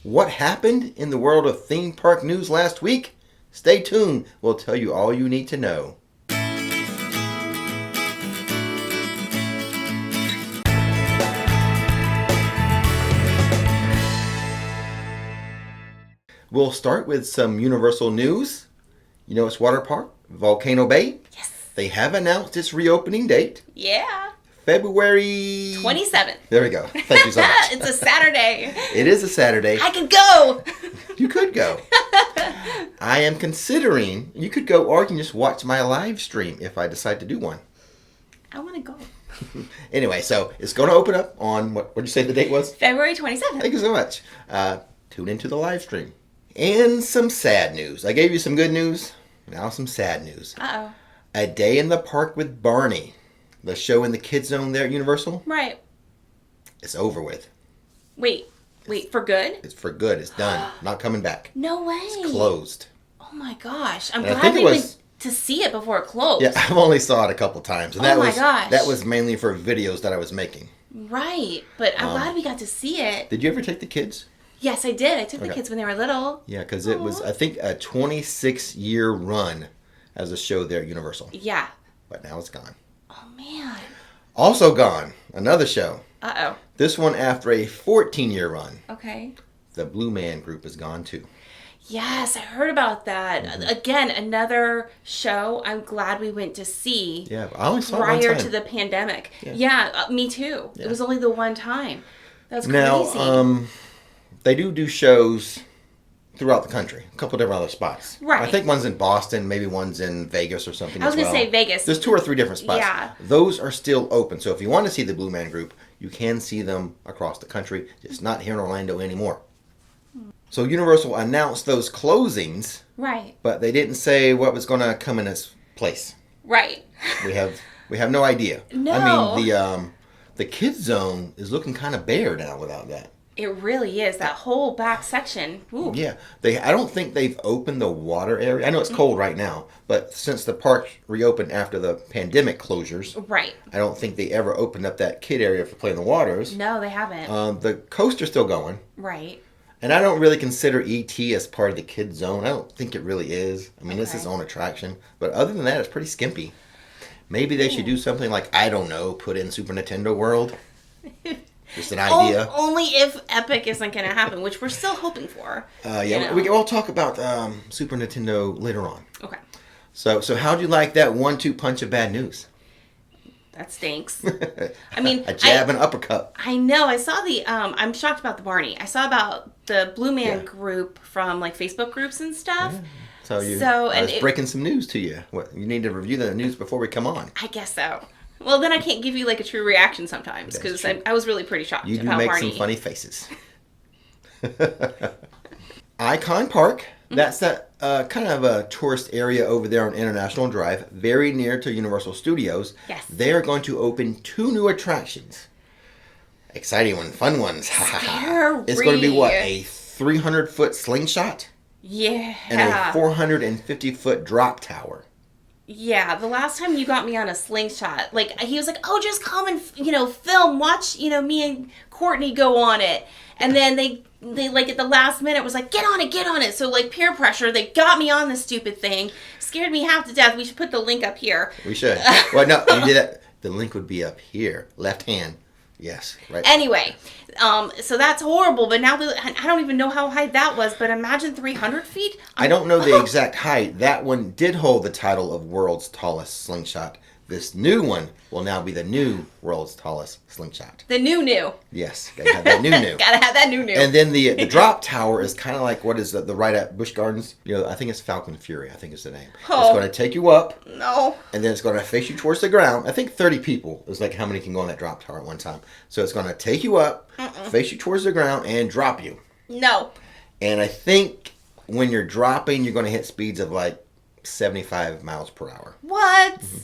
What happened in the world of theme park news last week? Stay tuned. We'll tell you all you need to know. We'll start with some Universal news. You know its water park, Volcano Bay? Yes. They have announced its reopening date. Yeah. February 27th. There we go. Thank you so much. It's a Saturday. It is a Saturday. I could go. You could go. I am considering, you could go or you can just watch my live stream if I decide to do one. I want to go. Anyway, so it's going to open up on, what did you say the date was? February 27th. Thank you so much. Tune into the live stream. And some sad news. I gave you some good news. Now some sad news. Uh-oh. A Day in the Park with Barney. The show in the Kids Zone there at Universal. Right. It's over with. Wait, for good? It's for good. It's done. Not coming back. No way. It's closed. Oh my gosh. I'm And glad we went to see it before it closed. Yeah, I've only saw it a couple times. And Oh my gosh. That was mainly for videos that I was making. Right. But I'm glad we got to see it. Did you ever take the kids? Yes, I did. I took the kids when they were little. Yeah, because it was, I think, a 26-year run as a show there at Universal. Yeah. But now it's gone. Oh, man. Also gone, another show. Uh-oh. This one after a 14-year run. Okay. The Blue Man Group is gone too. Yes, I heard about that. Mm-hmm. Again, another show I'm glad we went to see. Yeah, I only saw it prior one time. to the pandemic. Yeah, me too. Yeah. It was only the one time. That's crazy. Now, they do shows throughout the country. A couple different other spots. Right. I think one's in Boston, maybe one's in Vegas or something. I was going to say Vegas. There's 2 or 3 different spots. Yeah. Those are still open. So if you want to see the Blue Man Group, you can see them across the country. Just not here in Orlando anymore. So Universal announced those closings. Right. But they didn't say what was going to come in its place. Right. We have no idea. No. I mean, the Kids Zone is looking kind of bare now without that. It really is. That whole back section. Ooh. Yeah. I don't think they've opened the water area. I know it's cold right now, but since the park reopened after the pandemic closures, right. I don't think they ever opened up that kid area for playing the waters. No, they haven't. The coaster's still going. Right. And I don't really consider E.T. as part of the Kids Zone. I don't think it really is. I mean, it's its own attraction. But other than that, it's pretty skimpy. Maybe they should do something like, I don't know, put in Super Nintendo World. Just an idea. Only if Epic isn't going to happen, which we're still hoping for. Yeah, we'll talk about Super Nintendo later on. Okay. So how'd you like that 1-2 punch of bad news? That stinks. I mean, a jab and uppercut. I know. I saw I'm shocked about the Barney. I saw about the Blue Man Group from like Facebook groups and stuff. Yeah. I was breaking some news to you. You need to review the news before we come on. I guess so. Well, then I can't give you like a true reaction sometimes because I was really pretty shocked. You do about make Barney. some funny faces. Icon Park. That's that kind of a tourist area over there on International Drive, very near to Universal Studios. Yes. They are going to open 2 new attractions. Exciting ones, fun ones. It's going to be what, a 300-foot slingshot? Yeah. And a 450-foot drop tower. Yeah, the last time you got me on a slingshot, like, he was like, oh, just come and, film, watch, me and Courtney go on it. And then they like, at the last minute was like, get on it. So, like, peer pressure, they got me on this stupid thing. Scared me half to death. We should put the link up here. We should. Well, no, you did that. The link would be up here. Left hand. Yes, right. Anyway, so that's horrible, but now I don't even know how high that was, but imagine 300 feet? I don't know the exact height. That one did hold the title of world's tallest slingshot. This new one will now be the new world's tallest slingshot. The new. Yes, gotta have that new. Gotta have that new. And then the drop tower is kind of like, what is the right at Busch Gardens? I think it's Falcon Fury, I think is the name. Oh. It's going to take you up. No. And then it's going to face you towards the ground. I think 30 people is like how many can go on that drop tower at one time. So it's going to take you up, face you towards the ground, and drop you. No. And I think when you're dropping, you're going to hit speeds of like 75 miles per hour. What? Mm-hmm.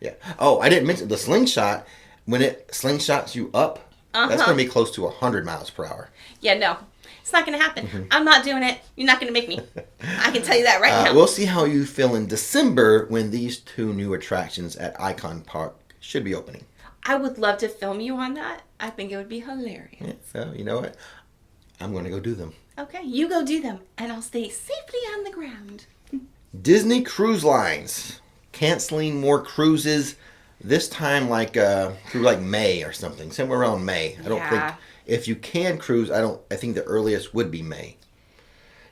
Yeah. Oh, I didn't mention the slingshot. When it slingshots you up, that's going to be close to 100 miles per hour. Yeah, no. It's not going to happen. I'm not doing it. You're not going to make me. I can tell you that right now. We'll see how you feel in December when these 2 new attractions at Icon Park should be opening. I would love to film you on that. I think it would be hilarious. Yeah, so, you know what? I'm going to go do them. Okay, you go do them, and I'll stay safely on the ground. Disney Cruise Lines canceling more cruises. This time, through May or something, somewhere around May. I don't think if you can cruise, I think the earliest would be May.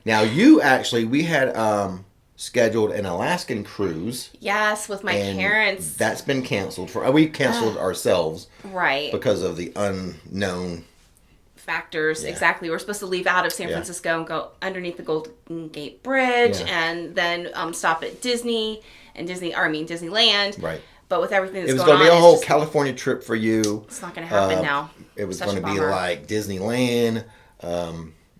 Now, we had scheduled an Alaskan cruise. Yes, with my parents. That's been canceled we canceled ourselves, right? Because of the unknown factors. Yeah. Exactly. We're supposed to leave out of San Francisco and go underneath the Golden Gate Bridge, and then stop at Disneyland. Right. But with everything that's going on, it was going to be a whole California trip for you. It's not going to happen now. It was going to be like Disneyland,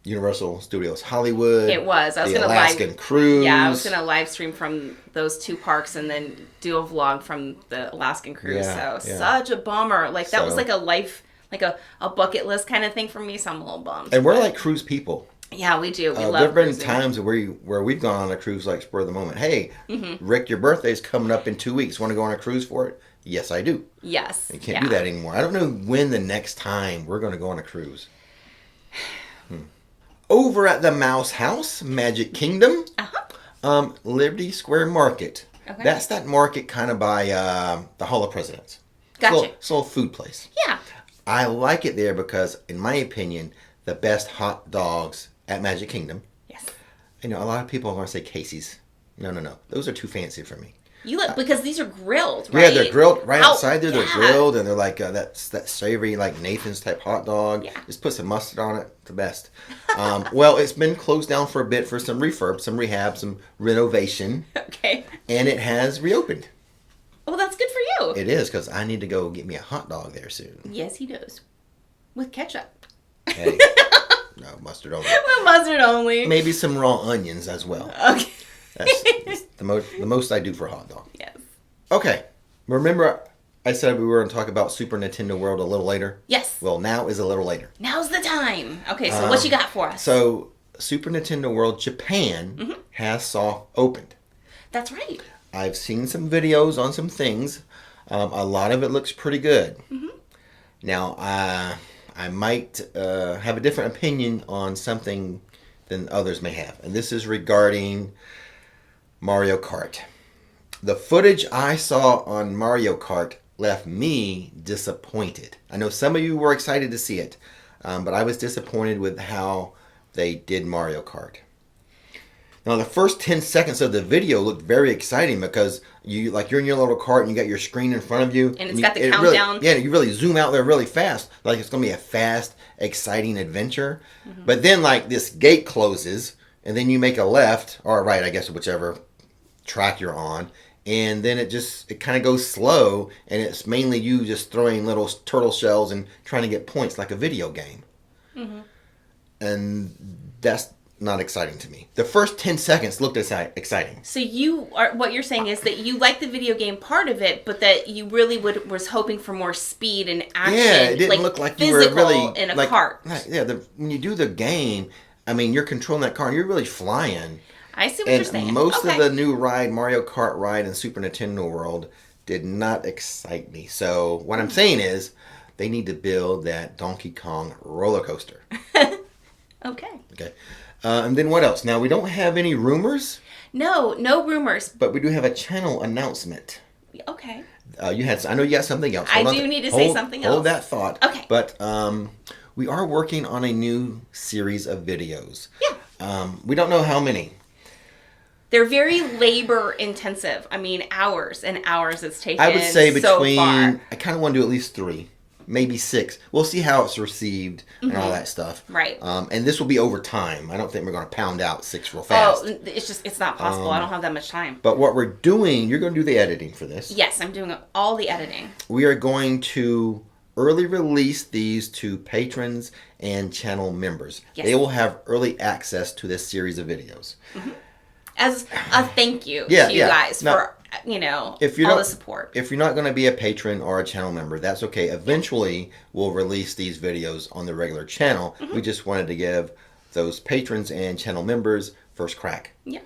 Universal Studios Hollywood. It was. I was going to Alaskan cruise. Yeah, I was going to live stream from those two parks and then do a vlog from the Alaskan cruise. Such a bummer. That was like a life, like a bucket list kind of thing for me. So I'm a little bummed. And we're like cruise people. Yeah, we do. We love there have been cruising. times where we've gone on a cruise spur of the moment. Hey, Rick, your birthday's coming up in 2 weeks. Want to go on a cruise for it? Yes, I do. Yes. You can't do that anymore. I don't know when the next time we're going to go on a cruise. Over at the Mouse House, Magic Kingdom, Liberty Square Market. Okay. That's that market kind of by the Hall of Presidents. Gotcha. It's a little food place. Yeah. I like it there because, in my opinion, the best hot dogs at Magic Kingdom. Yes. A lot of people are going to say Casey's. No. Those are too fancy for me. Because these are grilled, right? Yeah, they're grilled right outside there. They're grilled, and they're like that savory, like Nathan's type hot dog. Yeah. Just put some mustard on it. The best. Well, it's been closed down for a bit for some refurb, some rehab, some renovation. Okay. And it has reopened. Well, that's good for you. It is, because I need to go get me a hot dog there soon. Yes, he does. With ketchup. Hey. No, mustard only. With mustard only. Maybe some raw onions as well. Okay. That's the most I do for a hot dog. Yes. Okay. Remember I said we were going to talk about Super Nintendo World a little later? Yes. Well, now is a little later. Now's the time. Okay, so what you got for us? So, Super Nintendo World Japan has soft opened. That's right. I've seen some videos on some things. A lot of it looks pretty good. Now, I might have a different opinion on something than others may have. And this is regarding Mario Kart. The footage I saw on Mario Kart left me disappointed. I know some of you were excited to see it, but I was disappointed with how they did Mario Kart. Now, the first 10 seconds of the video looked very exciting because you're in your little cart and you got your screen in front of you. And it's got the countdown. You really zoom out there really fast. Like it's going to be a fast, exciting adventure. But then this gate closes and then you make a left or a right, I guess, whichever track you're on. And then it kind of goes slow and it's mainly you just throwing little turtle shells and trying to get points like a video game. And that's not exciting to me. The first 10 seconds looked exciting. So what you're saying is that you like the video game part of it, but that you really was hoping for more speed and action. Yeah, it didn't look like you were really in a cart. When you do the game, I mean, you're controlling that car and you're really flying. I see what you're saying. Most of the new Mario Kart ride in Super Nintendo World did not excite me. So what I'm saying is they need to build that Donkey Kong roller coaster. Okay. And then what else? Now, we don't have any rumors. No rumors. But we do have a channel announcement. Okay. I know you got something else. I do need to say something else. Hold that thought. Okay. But we are working on a new series of videos. Yeah. We don't know how many. They're very labor intensive. I mean, hours and hours it's taken. I would say between, so far. I kind of want to do at least 3. Maybe 6. We'll see how it's received and all that stuff. Right. And this will be over time. I don't think we're going to pound out 6 real fast. Oh, it's not possible. I don't have that much time. But what we're doing, you're going to do the editing for this. Yes, I'm doing all the editing. We are going to early release these to patrons and channel members. Yes. They will have early access to this series of videos. As a thank you to you guys for all the support. If you're not going to be a patron or a channel member, that's okay. Eventually, we'll release these videos on the regular channel. We just wanted to give those patrons and channel members first crack. Yeah.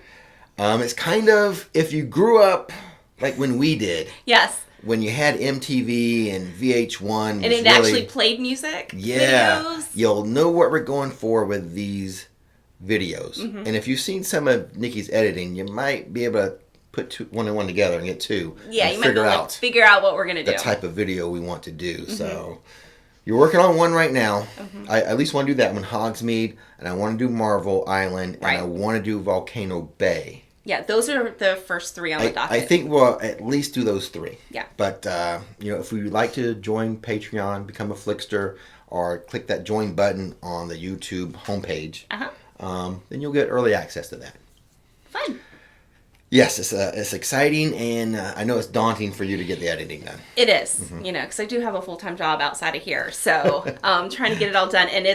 It's kind of, if you grew up like when we did. Yes. when you had MTV and VH1. And it actually played music videos. You'll know what we're going for with these videos. And if you've seen some of Nikki's editing, you might be able to put one and one together and get two. Yeah, and you might be able to figure out what we're going to do. The type of video we want to do. So you're working on one right now. I at least want to do that one, Hogsmeade, and I want to do Marvel Island, and I want to do Volcano Bay. Yeah, those are the first 3 on the docket. I think we'll at least do those 3. Yeah. But, if we would like to join Patreon, become a Flixter, or click that join button on the YouTube homepage, then you'll get early access to that. Fun. Yes, it's exciting, and I know it's daunting for you to get the editing done. It is, because I do have a full-time job outside of here, so trying to get it all done, and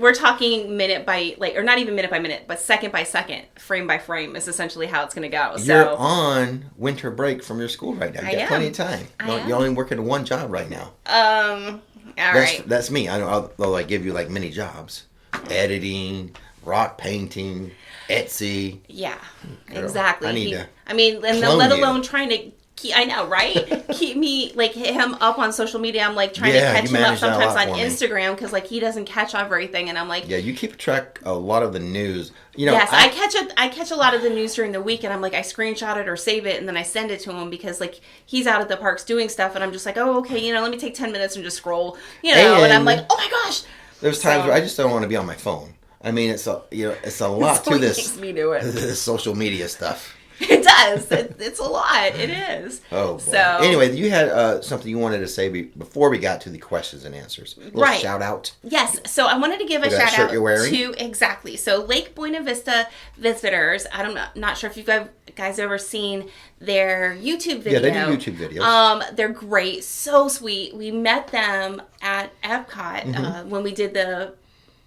we're talking minute by, or not even minute by minute, but second by second, frame by frame is essentially how it's going to go. So you're on winter break from your school right now. You got plenty of time. You're only working one job right now. All right. That's me. I know. I'll give you mini jobs, editing, rock painting. Etsy. Yeah, exactly. Let alone trying to keep, I know, right? Keep me, hit him up on social media. I'm trying to catch him up sometimes on Instagram because he doesn't catch everything, and I'm like, yeah, you keep track a lot of the news. Yes, I catch a lot of the news during the week, and I'm I screenshot it or save it, and then I send it to him because he's out at the parks doing stuff, and I'm just oh, okay, let me take 10 minutes and just scroll, and I'm like, oh my gosh. There's times where I just don't want to be on my phone. It's a lot to this. Me do it. This social media stuff. It does. It's a lot. It is. Oh, boy. So anyway, you had something you wanted to say before we got to the questions and answers. Right. Shout out. Yes. So I wanted to give a shout out to exactly. So Lake Buena Vista visitors. I'm not sure if you've guys ever seen their YouTube video. Yeah, they do YouTube videos. They're great. So sweet. We met them at Epcot when we did the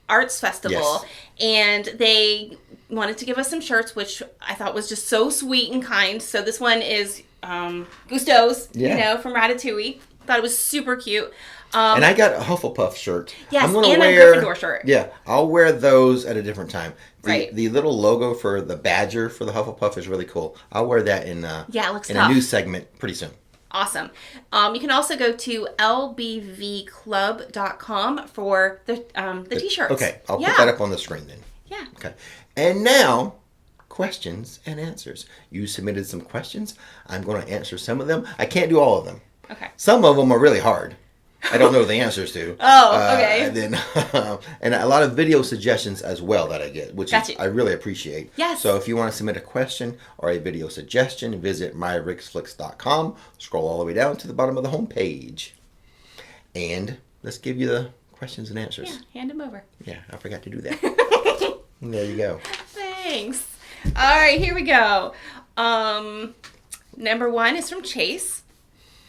Arts Festival, and they wanted to give us some shirts, which I thought was just so sweet and kind. So this one is Gusto's, from Ratatouille. Thought it was super cute. And I got a Hufflepuff shirt. Yes, and a Gryffindor shirt. Yeah, I'll wear those at a different time. Right. The little logo for the badger for the Hufflepuff is really cool. I'll wear that in it looks in tough. a news segment pretty soon. Awesome. You can also go to lbvclub.com for the t-shirts. Okay, I'll put that up on the screen then. Yeah. Okay. And now, questions and answers. You submitted some questions. I'm going to answer some of them. I can't do all of them. Okay. Some of them are really hard. I don't know the answers to. Oh, okay. And then, and a lot of video suggestions as well that I get, which I really appreciate. Yes. So if you want to submit a question or a video suggestion, visit myrixflix.com. Scroll all the way down to the bottom of the homepage. And let's give you the questions and answers. Yeah, hand them over. Yeah, I forgot to do that. There you go. Thanks. All right, here we go. Number 1 is from Chase.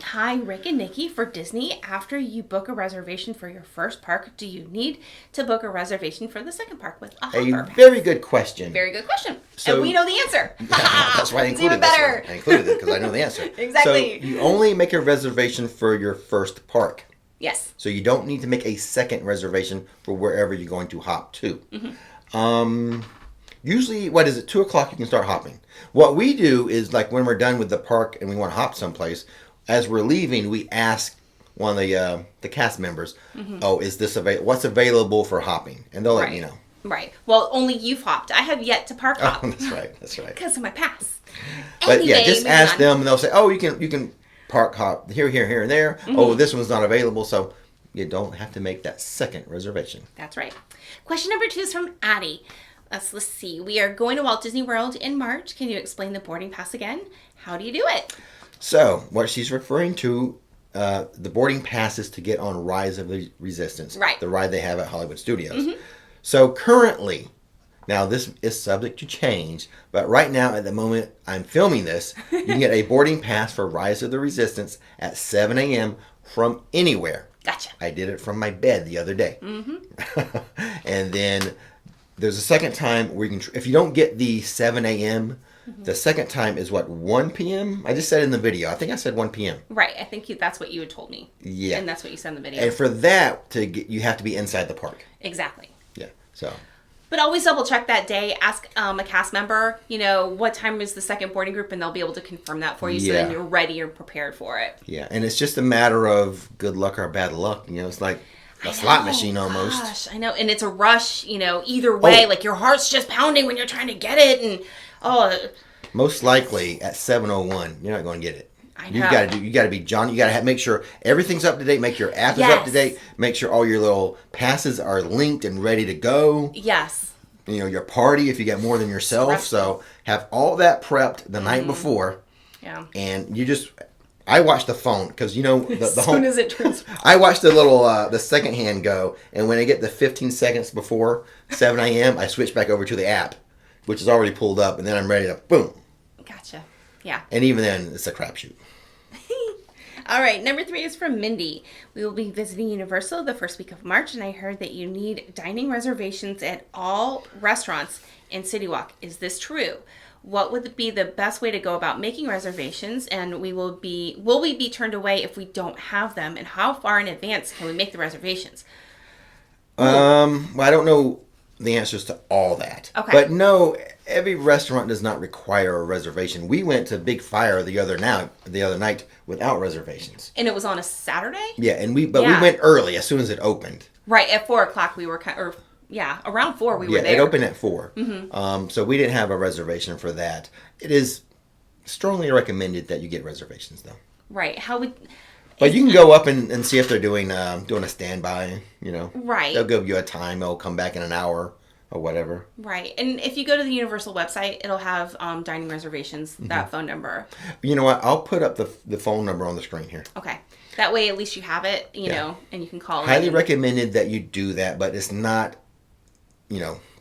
Hi, Rick and Nikki. For Disney, after you book a reservation for your first park, do you need to book a reservation for the second park with a hopper? A very good question. Very good question. So, and we know the answer. That's why I included this one. I included it because I know the answer. Exactly. So you only make a reservation for your first park. Yes. So you don't need to make a second reservation for wherever you're going to hop to. Usually, 2 o'clock you can start hopping. What we do is when we're done with the park and we want to hop someplace, as we're leaving, we ask one of the cast members, "Oh, is this what's available for hopping?" And they'll let you know. Right. Well, only you've hopped. I have yet to park hop. Oh, that's right. That's right. Because of my pass. But anyway, just ask them, and they'll say, "Oh, you can park hop here, and there. Oh, this one's not available, so you don't have to make that second reservation." That's right. Question number 2 is from Addie. Let's see. We are going to Walt Disney World in March. Can you explain the boarding pass again? How do you do it? So, what she's referring to, the boarding passes to get on Rise of the Resistance. Right. The ride they have at Hollywood Studios. So, currently, now this is subject to change, but right now, at the moment I'm filming this, you can get a boarding pass for Rise of the Resistance at 7 a.m. from anywhere. Gotcha. I did it from my bed the other day. And then there's a second time where you can, if you don't get the 7 a.m., the second time is 1 p.m.? I just said in the video. I think I said 1 p.m. Right. I think that's what you had told me. Yeah. And that's what you said in the video. And for that, you have to be inside the park. Exactly. Yeah. So But always double check that day. Ask a cast member, what time is the second boarding group, and they'll be able to confirm that for you so then you're ready and prepared for it. Yeah, and it's just a matter of good luck or bad luck. It's like a slot machine almost. Gosh, I know. And it's a rush, either way. Like your heart's just pounding when you're trying to get it. And, most likely at 7:01, you're not going to get it. I know. You got to be John. You got to make sure everything's up to date. Make your app is up to date. Make sure all your little passes are linked and ready to go. Yes. Your party if you get more than yourself. So have all that prepped the night before. Yeah. And I watch the phone because the as soon as it turns. I watch the little the second hand go, and when I get the 15 seconds before 7 a.m., I switch back over to the app, which is already pulled up, and then I'm ready to boom. Gotcha. Yeah. And even then, it's a crapshoot. All right, number 3 is from Mindy. We will be visiting Universal the first week of March, and I heard that you need dining reservations at all restaurants in City Walk. Is this true? What would be the best way to go about making reservations, and will we be turned away if we don't have them, and how far in advance can we make the reservations? Well, I don't know the answers to all that. Okay. But no, every restaurant does not require a reservation. We went to Big Fire the other night without reservations. And it was on a Saturday? Yeah, and we went early as soon as it opened. Right, at 4 o'clock we were around 4 we were there. Yeah, it opened at 4. Mm-hmm. So we didn't have a reservation for that. It is strongly recommended that you get reservations, though. Right. But you can go up and see if they're doing a standby, Right. They'll give you a time. They'll come back in an hour or whatever. Right. And if you go to the Universal website, it'll have dining reservations, that phone number. You know what? I'll put up the phone number on the screen here. Okay. That way, at least you have it, you know, and you can call Highly recommended that you do that, but it's not,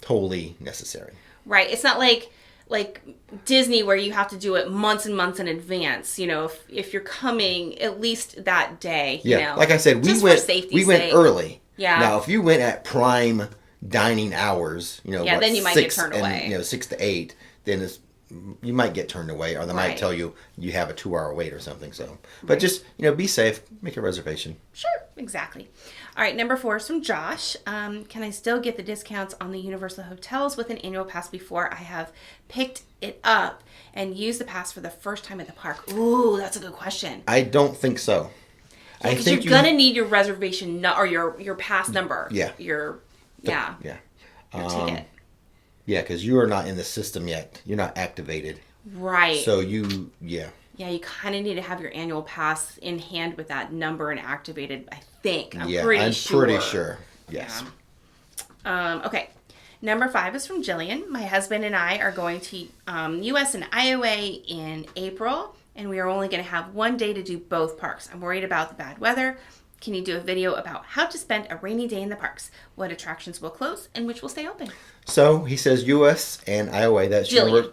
totally necessary. Right. It's not like Disney where you have to do it months and months in advance. If you're coming at least that day. Yeah. Like I said, we went early. Yeah. Now, if you went at prime dining hours, then you might get turned away. 6 to 8, then you might get turned away, or they might tell you have a 2-hour wait or something. So, but just be safe, make a reservation. Sure, exactly. All right, number 4 is from Josh. Can I still get the discounts on the Universal hotels with an annual pass before I have picked it up and used the pass for the first time at the park? Ooh, that's a good question. I don't think so. Yeah, because you're gonna need your reservation or your pass number. Yeah. Your ticket. Yeah, because you are not in the system yet. You're not activated. Right. So Yeah, you kind of need to have your annual pass in hand with that number and activated, I think. I'm pretty sure. Yes. Yeah. Okay. Number 5 is from Jillian. My husband and I are going to U.S. and Iowa in April, and we are only going to have one day to do both parks. I'm worried about the bad weather. Can you do a video about how to spend a rainy day in the parks? What attractions will close and which will stay open? So he says U.S. and Iowa. That's Jillian.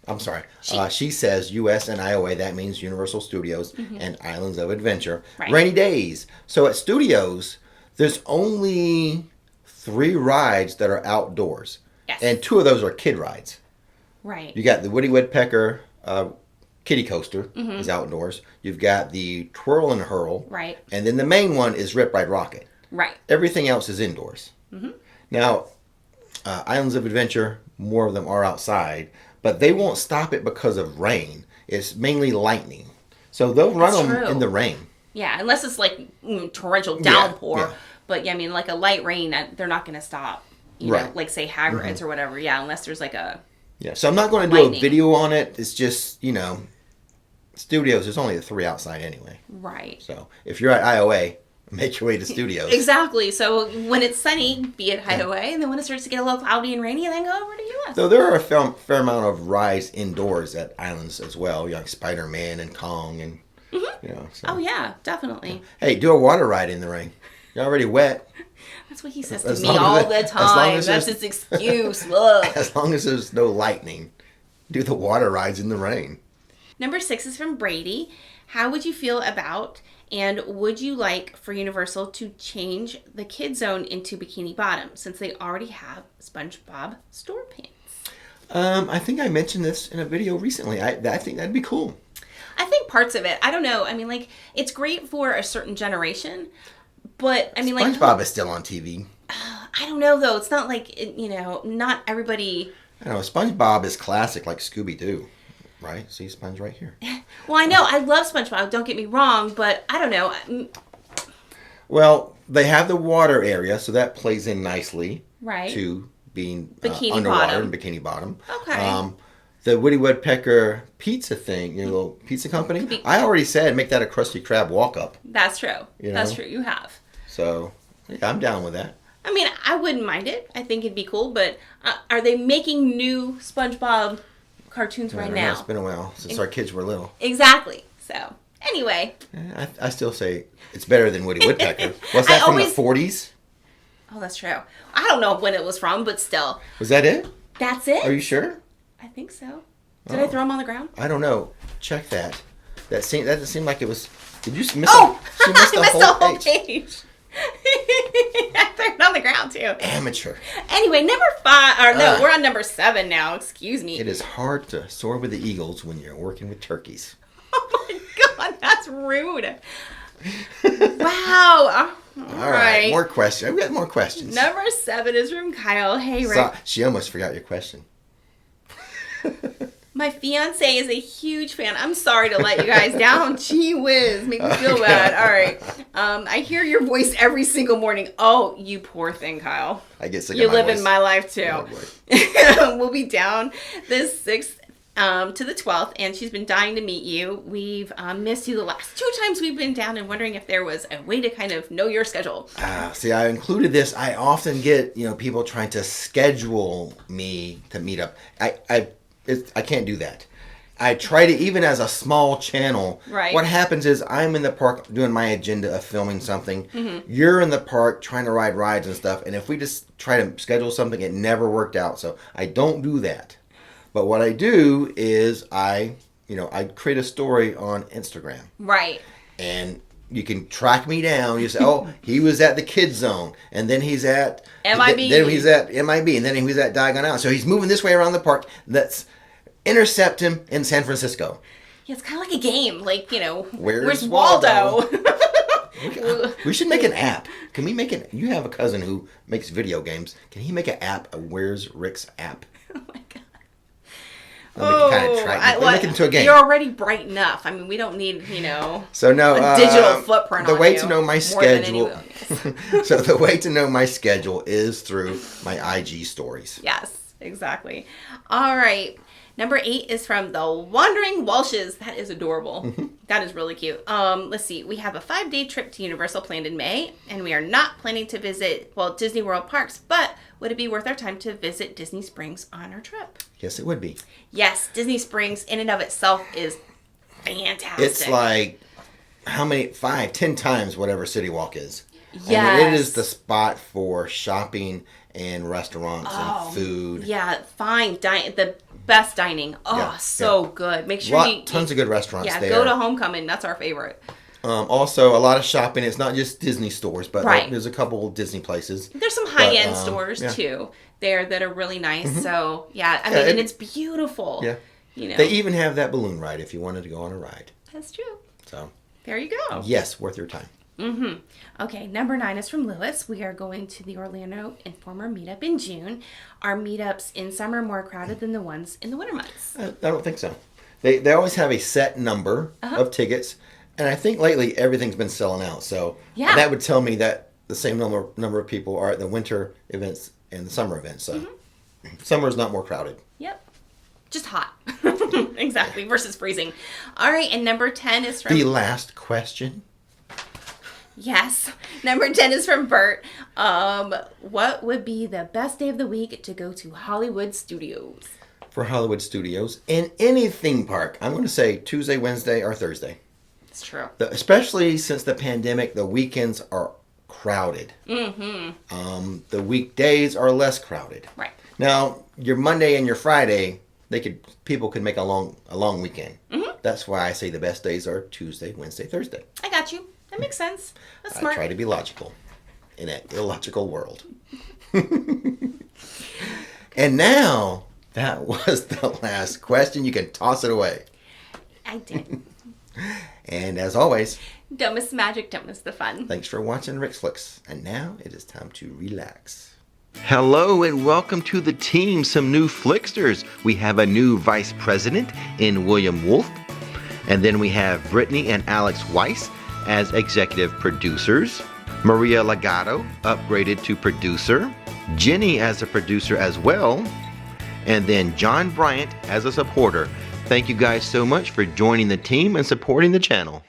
I'm sorry. She says U.S. and Iowa. That means Universal Studios and Islands of Adventure. Right. Rainy days. So at Studios, there's only 3 rides that are outdoors. Yes. And 2 of those are kid rides. Right. You got the Woody Woodpecker kiddie coaster is outdoors. You've got the Twirl and Hurl. Right. And then the main one is Rip Ride Rocket. Right. Everything else is indoors. Mm-hmm. Now, Islands of Adventure, more of them are outside, but they won't stop it because of rain. It's mainly lightning. So they'll run them in the rain. Yeah, unless it's like torrential downpour. Yeah. But yeah, I mean, like a light rain, they're not going to stop. You know, like say Hagrid's or whatever. Yeah, unless there's like a... Yeah, so I'm not going to do a video on it. It's just, Studios, there's only the 3 outside anyway. Right. So if you're at IOA, make your way to Studios. Exactly. So when it's sunny, be at IOA, and then when it starts to get a little cloudy and rainy, then go over to US. So there are a fair amount of rides indoors at Islands as well, like Spider-Man and Kong and, So. Oh, yeah, definitely. Hey, do a water ride in the rain. You're already wet. That's what he says to me all the time. That's his excuse. Look. As long as there's no lightning, do the water rides in the rain. Number 6 is from Brady. How would you feel about and would you like for Universal to change the kid zone into Bikini Bottom since they already have SpongeBob store pins? I think I mentioned this in a video recently. I think that'd be cool. I think parts of it. I don't know. I mean, like, it's great for a certain generation, but I mean, SpongeBob is still on TV. I don't know though. It's not like not everybody. I don't know. SpongeBob is classic, like Scooby Doo, right? See, Sponge right here. Well, I know I love SpongeBob. Don't get me wrong, but I don't know. Well, they have the water area, so that plays in nicely to being Bikini underwater Bottom. and Bikini Bottom. Okay. The Woody Woodpecker pizza thing, little pizza company. I already said make that a Krusty Krab walk up. That's true. That's true. You have. So, yeah, I'm down with that. I mean, I wouldn't mind it. I think it'd be cool. But are they making new SpongeBob cartoons right now? It's been a while since our kids were little. Exactly. So, anyway. I still say it's better than Woody Woodpecker. Was that from the 40s? Oh, that's true. I don't know when it was from, but still. Was that it? That's it? Are you sure? I think so. Did I throw them on the ground? I don't know. Check that. That didn't seem like it was. Did you miss? She missed the whole page. I threw it on the ground too. Amateur. Anyway, number 5. Or no, we're on number 7 now. Excuse me. It is hard to soar with the eagles when you're working with turkeys. Oh my God, that's rude. Wow. All right. More questions. I've got more questions. Number 7 is from Kyle. Hey, Rick. So, she almost forgot your question. My fiance is a huge fan. I'm sorry to let you guys down. Gee whiz, make me feel bad. All right. I hear your voice every single morning. Oh, you poor thing, Kyle. I get sick you of my live voice. In my life too. Oh, we'll be down the 6th to the 12th, and she's been dying to meet you. We've missed you the last 2 times we've been down, and wondering if there was a way to kind of know your schedule. See, I included this. I often get people trying to schedule me to meet up. I can't do that. I try to, even as a small channel, what happens is I'm in the park doing my agenda of filming something. Mm-hmm. You're in the park trying to ride rides and stuff. And if we just try to schedule something, it never worked out. So I don't do that. But what I do is I create a story on Instagram. Right. And you can track me down. You say, oh, he was at the Kids Zone. And then he's at... MIB. Then he's at MIB. And then he was at Diagon Island. So he's moving this way around the park. Let's intercept him in San Francisco. Yeah, it's kind of like a game. Like, where's Waldo? We should make an app. Can we make it? You have a cousin who makes video games. Can he make an app, a Where's Rix app? Oh, my God. Make it into a game. You're already bright enough. I mean, we don't need, so no, a digital footprint the on way you to know my schedule. So the way to know my schedule is through my IG stories. Yes, exactly. All right. Number 8 is from the Wandering Walshes. That is adorable. Mm-hmm. That is really cute. Let's see. We have a 5-day trip to Universal planned in May, and we are not planning to visit, Disney World parks, but would it be worth our time to visit Disney Springs on our trip? Yes, it would be. Yes, Disney Springs in and of itself is fantastic. It's like, how many? 5, 10 times whatever City Walk is. Yes. I mean, it is the spot for shopping and restaurants and food. Yeah, the best dining. Oh, good. Make sure tons of good restaurants there. Yeah, go to Homecoming. That's our favorite. Also, a lot of shopping. It's not just Disney stores, but there's a couple Disney places. There's some high-end stores, too, there that are really nice. Mm-hmm. So, and it's beautiful. Yeah. They even have that balloon ride if you wanted to go on a ride. That's true. So. There you go. Yes, worth your time. Mm-hmm. Okay, number 9 is from Lewis. We are going to the Orlando Informer meetup in June. Are meetups in summer more crowded than the ones in the winter months? I don't think so. They always have a set number of tickets, and I think lately everything's been selling out. So that would tell me that the same number of people are at the winter events and the summer events. So summer is not more crowded. Yep. Just hot. Exactly, versus freezing. All right, and number 10 is from... The last question. Yes. Number 10 is from Bert. What would be the best day of the week to go to Hollywood Studios? For Hollywood Studios, in any theme park, I'm going to say Tuesday, Wednesday, or Thursday. It's true. Especially since the pandemic, the weekends are crowded. Mm-hmm. The weekdays are less crowded. Right. Now, your Monday and your Friday, people could make a long weekend. Mm-hmm. That's why I say the best days are Tuesday, Wednesday, Thursday. I got you. That makes sense. That's smart. I try to be logical in an illogical world. And now, that was the last question. You can toss it away. I did. And as always, don't miss the magic, don't miss the fun. Thanks for watching Rix Flix. And now it is time to relax. Hello and welcome to the team, some new Flixsters. We have a new vice president in William Wolf. And then we have Brittany and Alex Weiss as executive producers. Maria Legato upgraded to producer. Jenny as a producer as well. And then John Bryant as a supporter. Thank you guys so much for joining the team and supporting the channel.